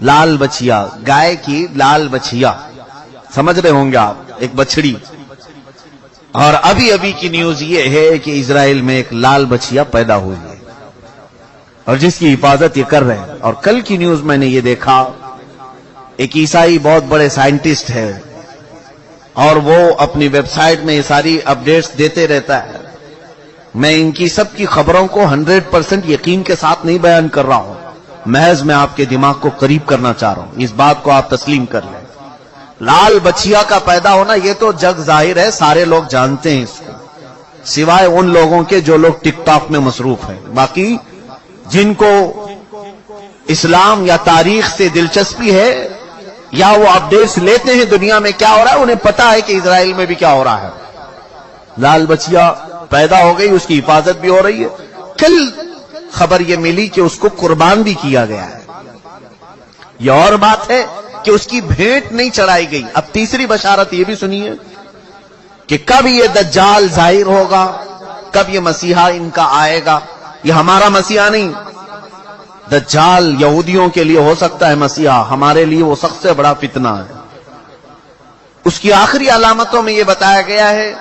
لال بچیا، گائے کی لال بچیا، سمجھ رہے ہوں گے آپ، ایک بچڑی. اور ابھی ابھی کی نیوز یہ ہے کہ اسرائیل میں ایک لال بچیا پیدا ہوئی ہے اور جس کی حفاظت یہ کر رہے ہیں. اور کل کی نیوز میں نے یہ دیکھا، ایک عیسائی بہت بڑے سائنٹسٹ ہے اور وہ اپنی ویب سائٹ میں یہ ساری اپڈیٹس دیتے رہتا ہے. میں ان کی سب کی خبروں کو 100% یقین کے ساتھ نہیں بیان کر رہا ہوں، محض میں آپ کے دماغ کو قریب کرنا چاہ رہا ہوں، اس بات کو آپ تسلیم کر لیں. لال بچیا کا پیدا ہونا یہ تو جگ ظاہر ہے، سارے لوگ جانتے ہیں اس کو، سوائے ان لوگوں کے جو لوگ ٹک ٹاک میں مصروف ہیں. باقی جن کو اسلام یا تاریخ سے دلچسپی ہے یا وہ اپڈیٹس لیتے ہیں دنیا میں کیا ہو رہا ہے، انہیں پتا ہے کہ اسرائیل میں بھی کیا ہو رہا ہے. لال بچیا پیدا ہو گئی، اس کی حفاظت بھی ہو رہی ہے. کل خبر یہ ملی کہ اس کو قربان بھی کیا گیا ہے. یہ اور بات ہے کہ اس کی بھیٹ نہیں چڑھائی گئی. اب تیسری بشارت یہ بھی سنیے کہ کب یہ دجال ظاہر ہوگا، کب یہ مسیحا ان کا آئے گا. یہ ہمارا مسیحا نہیں، دجال یہودیوں کے لیے ہو سکتا ہے مسیحا، ہمارے لیے وہ سب سے بڑا فتنہ ہے. اس کی آخری علامتوں میں یہ بتایا گیا ہے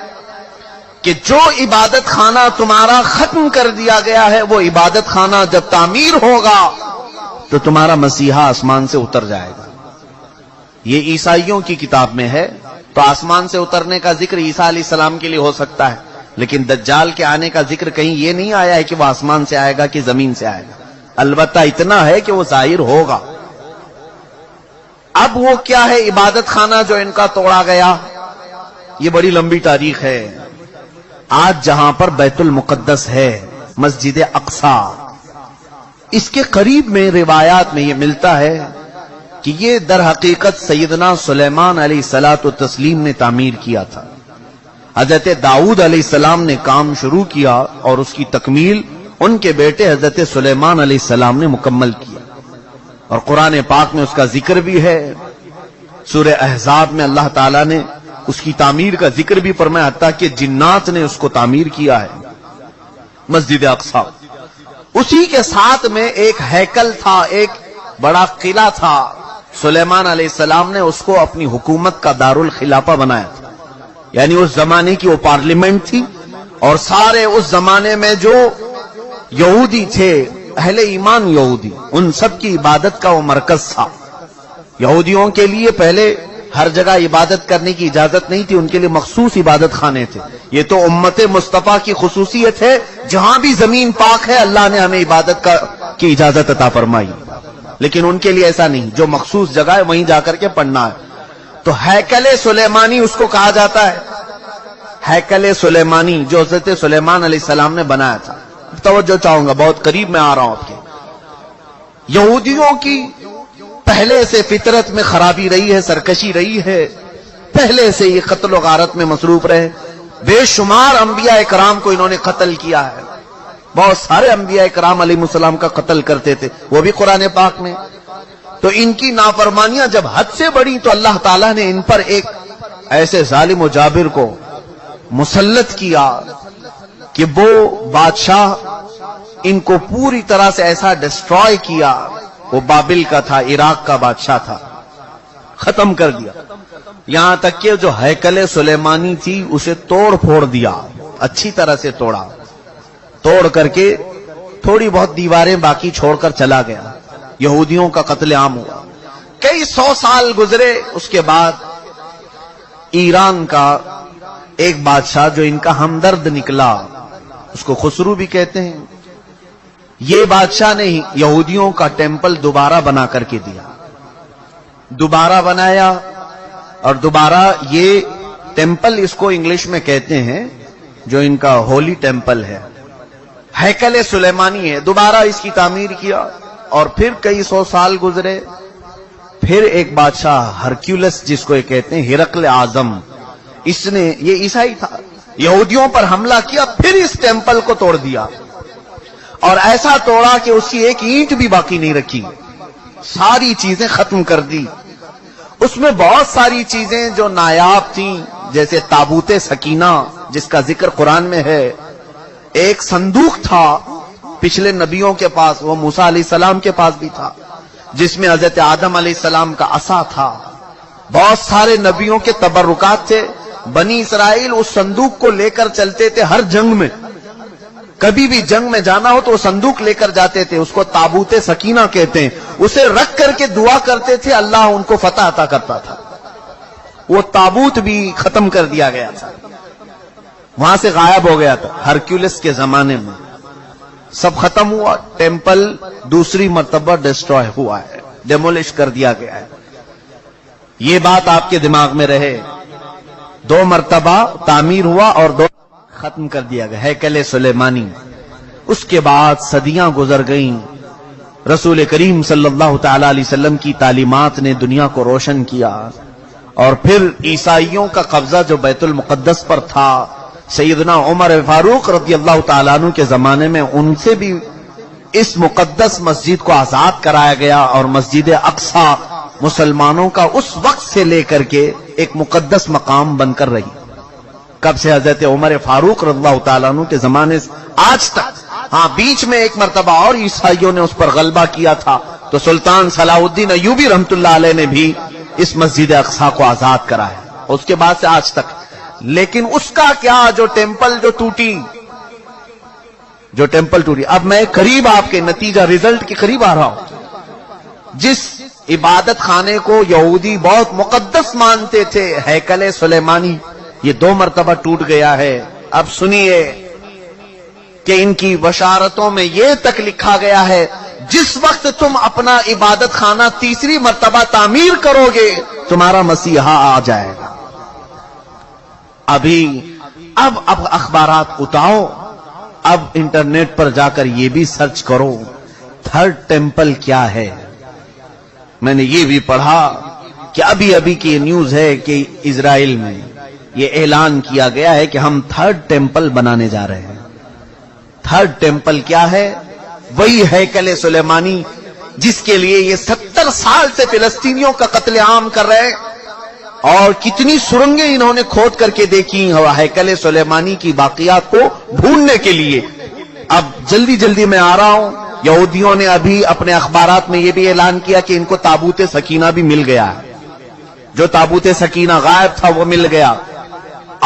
کہ جو عبادت خانہ تمہارا ختم کر دیا گیا ہے وہ عبادت خانہ جب تعمیر ہوگا تو تمہارا مسیحا آسمان سے اتر جائے گا. یہ عیسائیوں کی کتاب میں ہے، تو آسمان سے اترنے کا ذکر عیسیٰ علیہ السلام کے لیے ہو سکتا ہے، لیکن دجال کے آنے کا ذکر کہیں یہ نہیں آیا ہے کہ وہ آسمان سے آئے گا کہ زمین سے آئے گا. البتہ اتنا ہے کہ وہ ظاہر ہوگا. اب وہ کیا ہے عبادت خانہ جو ان کا توڑا گیا، یہ بڑی لمبی تاریخ ہے. آج جہاں پر بیت المقدس ہے، مسجد اقصی، اس کے قریب میں روایات میں یہ ملتا ہے کہ یہ در حقیقت سیدنا سلیمان علیہ الصلوۃ والتسلیم نے تعمیر کیا تھا. حضرت داؤد علیہ السلام نے کام شروع کیا اور اس کی تکمیل ان کے بیٹے حضرت سلیمان علیہ السلام نے مکمل کیا. اور قرآن پاک میں اس کا ذکر بھی ہے. سورہ احزاب میں اللہ تعالیٰ نے اس کی تعمیر کا ذکر بھی فرمایا، حتیٰ کہ جنات نے اس کو تعمیر کیا ہے، مسجد اقصی. اسی کے ساتھ میں ایک ہیکل تھا، ایک بڑا قلعہ تھا. سلیمان علیہ السلام نے اس کو اپنی حکومت کا دارالخلافہ بنایا تھا. یعنی اس زمانے کی وہ پارلیمنٹ تھی اور سارے اس زمانے میں جو یہودی تھے، اہل ایمان یہودی، ان سب کی عبادت کا وہ مرکز تھا. یہودیوں کے لیے پہلے ہر جگہ عبادت کرنے کی اجازت نہیں تھی، ان کے لیے مخصوص عبادت خانے تھے. یہ تو امت مصطفیٰ کی خصوصیت ہے، جہاں بھی زمین پاک ہے اللہ نے ہمیں عبادت کی اجازت عطا فرمائی. لیکن ان کے لیے ایسا نہیں، جو مخصوص جگہ ہے وہیں جا کر کے پڑھنا ہے. تو ہیکل سلیمانی اس کو کہا جاتا ہے، ہیکل سلیمانی جو حضرت سلیمان علیہ السلام نے بنایا تھا. توجہ چاہوں گا، بہت قریب میں آ رہا ہوں آپ کے. یہودیوں کی پہلے سے فطرت میں خرابی رہی ہے، سرکشی رہی ہے، پہلے سے یہ قتل و غارت میں مصروف رہے. بے شمار انبیاء اکرام کو انہوں نے قتل کیا ہے. بہت سارے انبیاء اکرام علیہ السلام کا قتل کرتے تھے، وہ بھی قرآن پاک میں. تو ان کی نافرمانیاں جب حد سے بڑی تو اللہ تعالیٰ نے ان پر ایک ایسے ظالم و جابر کو مسلط کیا کہ وہ بادشاہ ان کو پوری طرح سے ایسا ڈسٹروائے کیا. وہ بابل کا تھا، عراق کا بادشاہ تھا، ختم کر دیا. یہاں تک کہ جو ہیکل سلیمانی تھی اسے توڑ پھوڑ دیا، اچھی طرح سے توڑا، توڑ کر کے تھوڑی بہت دیواریں باقی چھوڑ کر چلا گیا. یہودیوں کا قتل عام ہوا. کئی 100 سال گزرے. اس کے بعد ایران کا ایک بادشاہ جو ان کا ہمدرد نکلا، اس کو خسرو بھی کہتے ہیں، یہ بادشاہ نے یہودیوں کا ٹیمپل دوبارہ بنا کر کے دیا. دوبارہ بنایا اور دوبارہ یہ ٹیمپل اس کو انگلش میں کہتے ہیں جو ان کا ہولی ٹیمپل ہے، ہیکل سلیمانی ہے. دوبارہ اس کی تعمیر کیا اور پھر کئی 100 سال گزرے. پھر ایک بادشاہ ہرکیولس جس کو یہ کہتے ہیں، ہرقل اعظم، اس نے، یہ عیسائی تھا، یہودیوں پر حملہ کیا، پھر اس ٹیمپل کو توڑ دیا اور ایسا توڑا کہ اس کی ایک اینٹ بھی باقی نہیں رکھی، ساری چیزیں ختم کر دی. اس میں بہت ساری چیزیں جو نایاب تھیں، جیسے تابوت سکینہ جس کا ذکر قرآن میں ہے، ایک صندوق تھا پچھلے نبیوں کے پاس، وہ موسیٰ علیہ السلام کے پاس بھی تھا. جس میں حضرت آدم علیہ السلام کا عصا تھا، بہت سارے نبیوں کے تبرکات تھے. بنی اسرائیل اس صندوق کو لے کر چلتے تھے ہر جنگ میں. کبھی بھی جنگ میں جانا ہو تو وہ صندوق لے کر جاتے تھے، اس کو تابوت سکینہ کہتے ہیں. اسے رکھ کر کے دعا کرتے تھے، اللہ ان کو فتح عطا کرتا تھا. وہ تابوت بھی ختم کر دیا گیا تھا، وہاں سے غائب ہو گیا تھا. ہرکیولس کے زمانے میں سب ختم ہوا. ٹیمپل دوسری مرتبہ ڈسٹروائے ہوا ہے، ڈیمولش کر دیا گیا ہے. یہ بات آپ کے دماغ میں رہے. 2 مرتبہ تعمیر ہوا اور 2 ختم کر دیا گیا، ہیکل سلیمانی. اس کے بعد صدیاں گزر گئیں. رسول کریم صلی اللہ تعالی علیہ وسلم کی تعلیمات نے دنیا کو روشن کیا، اور پھر عیسائیوں کا قبضہ جو بیت المقدس پر تھا، سیدنا عمر فاروق رضی اللہ تعالیٰ عنہ کے زمانے میں ان سے بھی اس مقدس مسجد کو آزاد کرایا گیا، اور مسجد اقصی مسلمانوں کا اس وقت سے لے کر کے ایک مقدس مقام بن کر رہی. کب سے؟ حضرت عمر فاروق رضی اللہ تعالیٰ عنہ کے زمانے سے آج تک. ہاں، بیچ میں ایک مرتبہ اور عیسائیوں نے اس پر غلبہ کیا تھا، تو سلطان صلاح الدین ایوبی رحمت اللہ علیہ نے بھی اس مسجد اقصی کو آزاد کرایا. اس کے بعد سے آج تک. لیکن اس کا کیا، جو ٹیمپل ٹوٹی. اب میں قریب آپ کے نتیجہ رزلٹ کے قریب آ رہا ہوں. جس عبادت خانے کو یہودی بہت مقدس مانتے تھے، ہیکل سلیمانی، یہ 2 مرتبہ ٹوٹ گیا ہے. اب سنیے کہ ان کی بشارتوں میں یہ تک لکھا گیا ہے، جس وقت تم اپنا عبادت خانہ تیسری مرتبہ تعمیر کرو گے، تمہارا مسیحا آ جائے گا. اب اخبارات اٹھاؤ، اب انٹرنیٹ پر جا کر یہ بھی سرچ کرو 3rd ٹیمپل کیا ہے. میں نے یہ بھی پڑھا کہ ابھی کی نیوز ہے کہ اسرائیل میں یہ اعلان کیا گیا ہے کہ ہم 3rd ٹیمپل بنانے جا رہے ہیں. 3rd ٹیمپل کیا ہے؟ وہی ہیکل سلیمانی جس کے لیے یہ 70 سال سے فلسطینیوں کا قتل عام کر رہے ہیں، اور کتنی سرنگیں انہوں نے کھود کر کے دیکھی ہیکل سلیمانی کی باقیات کو ڈھونڈنے کے لیے. اب جلدی میں آ رہا ہوں. یہودیوں نے ابھی اپنے اخبارات میں یہ بھی اعلان کیا کہ ان کو تابوت سکینہ بھی مل گیا ہے. جو تابوت سکینہ غائب تھا وہ مل گیا،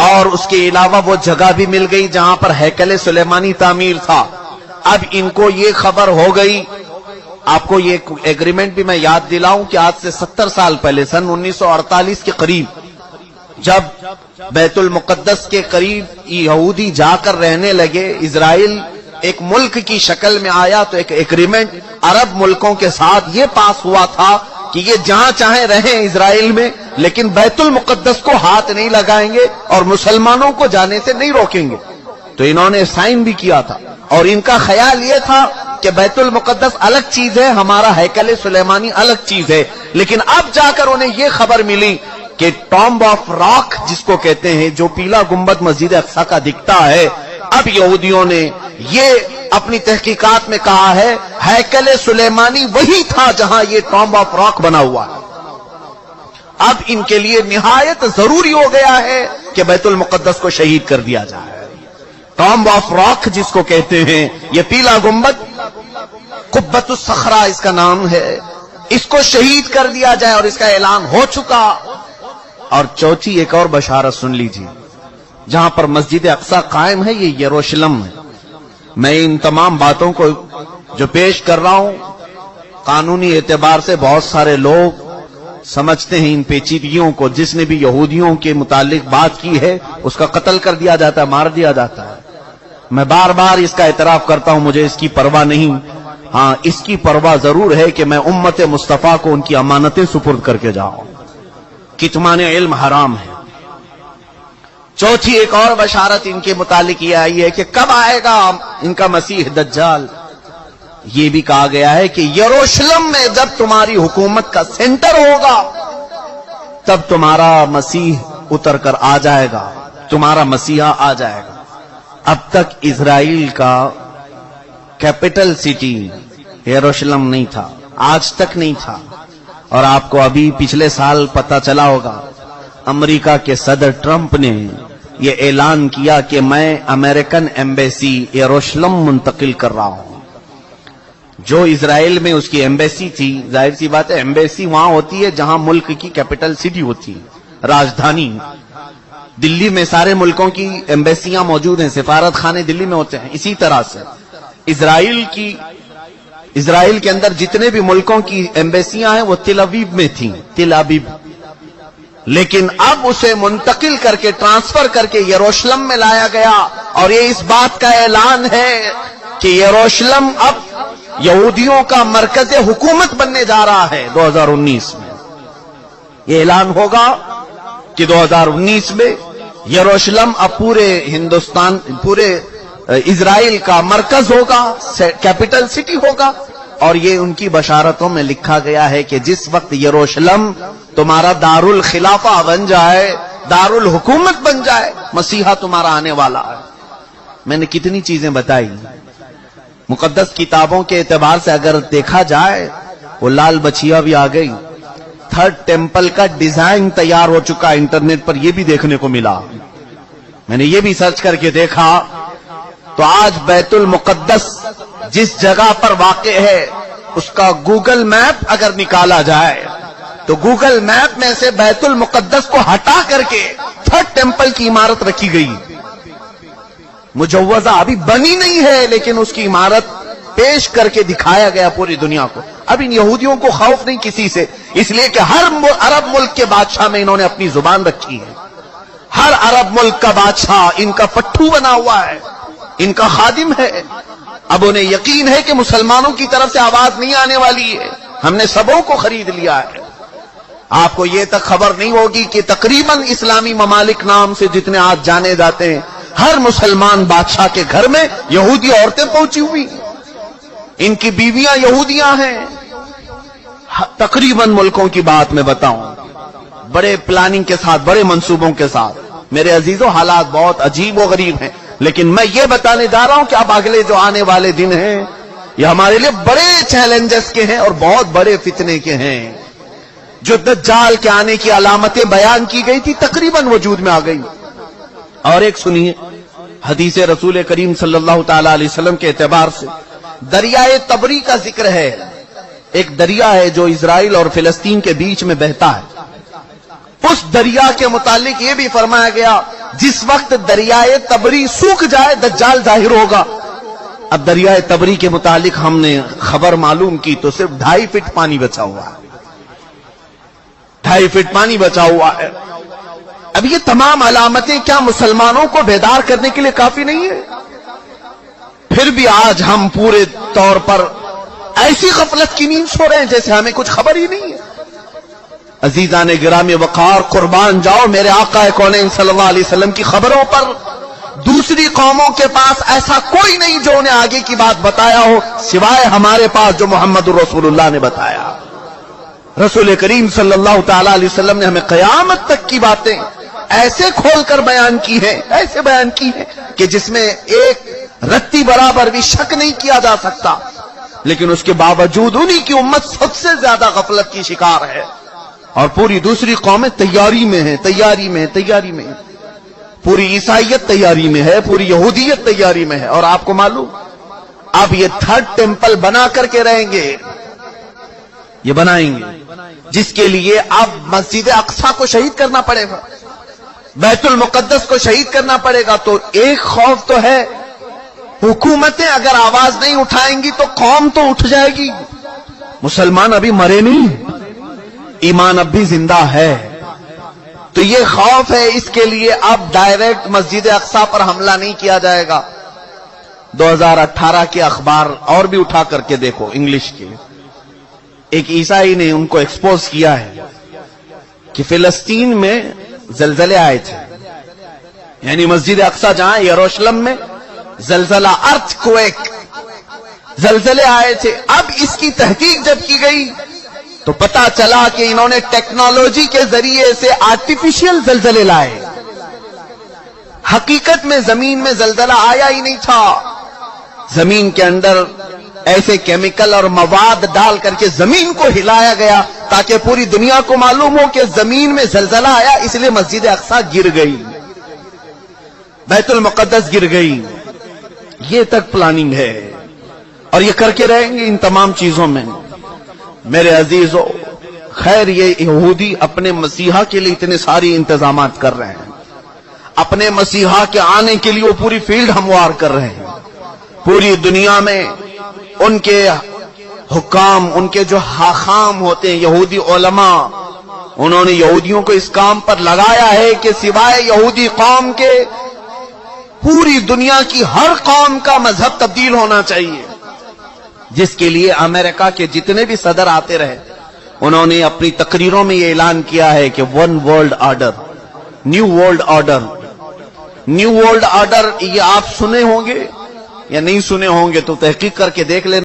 اور اس کے علاوہ وہ جگہ بھی مل گئی جہاں پر ہیکل سلیمانی تعمیر تھا. اب ان کو یہ خبر ہو گئی. آپ کو یہ ایگریمنٹ بھی میں یاد دلاؤں کہ آج سے 70 سال پہلے، سن 1948 کے قریب، جب بیت المقدس کے قریب یہودی جا کر رہنے لگے، اسرائیل ایک ملک کی شکل میں آیا، تو ایک ایگریمنٹ عرب ملکوں کے ساتھ یہ پاس ہوا تھا کہ یہ جہاں چاہیں رہیں اسرائیل میں، لیکن بیت المقدس کو ہاتھ نہیں لگائیں گے اور مسلمانوں کو جانے سے نہیں روکیں گے. تو انہوں نے سائن بھی کیا تھا، اور ان کا خیال یہ تھا کہ بیت المقدس الگ چیز ہے، ہمارا ہیکل سلیمانی الگ چیز ہے. لیکن اب جا کر انہیں یہ خبر ملی کہ ٹامب آف راک جس کو کہتے ہیں، جو پیلا گنبد مسجد اقصی کا دکھتا ہے، اب یہودیوں نے یہ اپنی تحقیقات میں کہا ہے ہیکل سلیمانی وہی تھا جہاں یہ ٹامب آف راک بنا ہوا ہے. اب ان کے لیے نہایت ضروری ہو گیا ہے کہ بیت المقدس کو شہید کر دیا جائے. ٹامب آف راک جس کو کہتے ہیں، یہ پیلا گنبد، قبۃ الصخرہ اس کا نام ہے، اس کو شہید کر دیا جائے، اور اس کا اعلان ہو چکا. اور چوتھی ایک اور بشارت سن لیجیے، جہاں پر مسجد اقصی قائم ہے، یہ یروشلم ہے. میں ان تمام باتوں کو جو پیش کر رہا ہوں، قانونی اعتبار سے بہت سارے لوگ سمجھتے ہیں ان پیچیدگیوں کو. جس نے بھی یہودیوں کے متعلق بات کی ہے اس کا قتل کر دیا جاتا ہے، مار دیا جاتا ہے. میں بار بار اس کا اعتراف کرتا ہوں، مجھے اس کی پرواہ نہیں. ہاں، اس کی پرواہ ضرور ہے کہ میں امت مصطفیٰ کو ان کی امانتیں سپرد کر کے جاؤں. کتمان علم حرام ہے. چوتھی ایک اور بشارت ان کے متعلق یہ آئی ہے کہ کب آئے گا ان کا مسیح دجال. یہ بھی کہا گیا ہے کہ یروشلم میں جب تمہاری حکومت کا سینٹر ہوگا تب تمہارا مسیح اتر کر آ جائے گا، تمہارا مسیحا آ جائے گا. اب تک اسرائیل کا کیپٹل سٹی یروشلم نہیں تھا، آج تک نہیں تھا. اور آپ کو ابھی پچھلے سال پتہ چلا ہوگا، امریکہ کے صدر ٹرمپ نے یہ اعلان کیا کہ میں امریکن ایمبیسی یروشلم منتقل کر رہا ہوں. جو اسرائیل میں اس کی ایمبیسی تھی، ظاہر سی بات ہے ایمبیسی وہاں ہوتی ہے جہاں ملک کی کیپٹل سٹی ہوتی ہے، راجدھانی۔ دلی میں سارے ملکوں کی ایمبیسیاں موجود ہیں، سفارت خانے دلی میں ہوتے ہیں۔ اسی طرح سے اسرائیل کے اندر جتنے بھی ملکوں کی ایمبیسیاں ہیں وہ تل ابیب میں تھیں، تل ابیب، لیکن اب اسے منتقل کر کے ٹرانسفر کر کے یروشلم میں لایا گیا، اور یہ اس بات کا اعلان ہے کہ یروشلم اب یہودیوں کا مرکز حکومت بننے جا رہا ہے 2019 میں۔ یہ اعلان ہوگا کہ 2019 میں یروشلم اب پورے ہندوستان، پورے اسرائیل کا مرکز ہوگا، کیپٹل سٹی ہوگا۔ اور یہ ان کی بشارتوں میں لکھا گیا ہے کہ جس وقت یروشلم تمہارا دارالخلافہ بن جائے، دارالحکومت بن جائے، مسیحا تمہارا آنے والا ہے۔ میں نے کتنی چیزیں بتائی، مقدس کتابوں کے اعتبار سے اگر دیکھا جائے وہ لال بچیا بھی آ گئی، تھرڈ ٹیمپل کا ڈیزائن تیار ہو چکا، انٹرنیٹ پر یہ بھی دیکھنے کو ملا، میں نے یہ بھی سرچ کر کے دیکھا۔ تو آج بیت المقدس جس جگہ پر واقع ہے اس کا گوگل میپ اگر نکالا جائے تو گوگل میپ میں سے بیت المقدس کو ہٹا کر کے تھرڈ ٹیمپل کی عمارت رکھی گئی، مجوزہ ابھی بنی نہیں ہے لیکن اس کی عمارت پیش کر کے دکھایا گیا پوری دنیا کو۔ اب ان یہودیوں کو خوف نہیں کسی سے، اس لیے کہ ہر عرب ملک کے بادشاہ میں انہوں نے اپنی زبان رکھی ہے، ہر عرب ملک کا بادشاہ ان کا پٹھو بنا ہوا ہے، ان کا خادم ہے۔ اب انہیں یقین ہے کہ مسلمانوں کی طرف سے آواز نہیں آنے والی ہے، ہم نے سبوں کو خرید لیا ہے۔ آپ کو یہ تک خبر نہیں ہوگی کہ تقریباً اسلامی ممالک نام سے جتنے آج جانے جاتے ہیں، ہر مسلمان بادشاہ کے گھر میں یہودی عورتیں پہنچی ہوئی، ان کی بیویاں یہودیاں ہیں۔ تقریباً ملکوں کی بات میں بتاؤں، بڑے پلاننگ کے ساتھ، بڑے منصوبوں کے ساتھ۔ میرے عزیزوں، حالات بہت عجیب و غریب ہیں، لیکن میں یہ بتانے جا رہا ہوں کہ اب اگلے جو آنے والے دن ہیں یہ ہمارے لیے بڑے چیلنجز کے ہیں اور بہت بڑے فتنے کے ہیں۔ جو دجال کے آنے کی علامتیں بیان کی گئی تھی تقریباً وجود میں آ گئی۔ اور ایک سنیے، حدیث رسول کریم صلی اللہ تعالی علیہ وسلم کے اعتبار سے دریائے تبری کا ذکر ہے۔ ایک دریا ہے جو اسرائیل اور فلسطین کے بیچ میں بہتا ہے، اس دریا کے متعلق یہ بھی فرمایا گیا جس وقت دریائے تبری سوکھ جائے دجال ظاہر ہوگا۔ اب دریائے تبری کے متعلق ہم نے خبر معلوم کی تو صرف 2.5 فٹ پانی بچا ہوا ہے، 2.5 فٹ پانی بچا ہوا ہے۔ اب یہ تمام علامتیں کیا مسلمانوں کو بیدار کرنے کے لیے کافی نہیں ہے؟ پھر بھی آج ہم پورے طور پر ایسی غفلت کی نیند سو رہے ہیں جیسے ہمیں کچھ خبر ہی نہیں ہے۔ عزیزان گرامی وقار، قربان جاؤ میرے آقا کونین صلی اللہ علیہ وسلم کی خبروں پر۔ دوسری قوموں کے پاس ایسا کوئی نہیں جو انہیں آگے کی بات بتایا ہو سوائے ہمارے پاس جو محمد رسول اللہ نے بتایا۔ رسول کریم صلی اللہ تعالی علیہ وسلم نے ہمیں قیامت تک کی باتیں ایسے کھول کر بیان کی ہے، ایسے بیان کی ہے کہ جس میں ایک رتی برابر بھی شک نہیں کیا جا سکتا، لیکن اس کے باوجود انہی کی امت سب سے زیادہ غفلت کی شکار ہے، اور پوری دوسری قومیں تیاری میں ہیں، تیاری میں ہیں۔ پوری عیسائیت تیاری میں ہے، پوری یہودیت تیاری میں ہے۔ اور آپ کو معلوم اب یہ تھرڈ ٹیمپل بنا کر کے رہیں گے، یہ بنائیں گے، جس کے لیے اب مسجد اقصی کو شہید کرنا پڑے گا، بیت المقدس کو شہید کرنا پڑے گا۔ تو ایک خوف تو ہے، حکومتیں اگر آواز نہیں اٹھائیں گی تو قوم تو اٹھ جائے گی۔ مسلمان ابھی مرے نہیں، ایمان اب بھی زندہ ہے، تو یہ خوف ہے، اس کے لیے اب ڈائریکٹ مسجد اقصی پر حملہ نہیں کیا جائے گا۔ 2018 کے اخبار اور بھی اٹھا کر کے دیکھو، انگلش کے، ایک عیسائی نے ان کو ایکسپوز کیا ہے کہ فلسطین میں زلزلے آئے تھے، یعنی مسجد اقصی جہاں یروشلم میں زلزلہ، ارتھ کویک، زلزلے آئے تھے۔ اب اس کی تحقیق جب کی گئی تو پتا چلا کہ انہوں نے ٹیکنالوجی کے ذریعے سے آرٹیفیشل زلزلے لائے، حقیقت میں زمین میں زلزلہ آیا ہی نہیں تھا، زمین کے اندر ایسے کیمیکل اور مواد ڈال کر کے زمین کو ہلایا گیا تاکہ پوری دنیا کو معلوم ہو کہ زمین میں زلزلہ آیا، اس لیے مسجد اقصی گر گئی، بیت المقدس گر گئی۔ یہ تک پلاننگ ہے۔ اور یہ کر کے رہیں گے ان تمام چیزوں میں۔ میرے عزیزو، خیر یہ یہودی اپنے مسیحا کے لیے اتنے ساری انتظامات کر رہے ہیں، اپنے مسیحا کے آنے کے لیے وہ پوری فیلڈ ہموار کر رہے ہیں۔ پوری دنیا میں ان کے حکام، ان کے جو حاخام ہوتے ہیں یہودی علماء، انہوں نے یہودیوں کو اس کام پر لگایا ہے کہ سوائے یہودی قوم کے پوری دنیا کی ہر قوم کا مذہب تبدیل ہونا چاہیے، جس کے لیے امریکہ کے جتنے بھی صدر آتے رہے انہوں نے اپنی تقریروں میں یہ اعلان کیا ہے کہ one world order, new world order. New world order یہ آپ سنے ہوں گے یا نہیں سنے ہوں گے تو تحقیق کر کے دیکھ لینا۔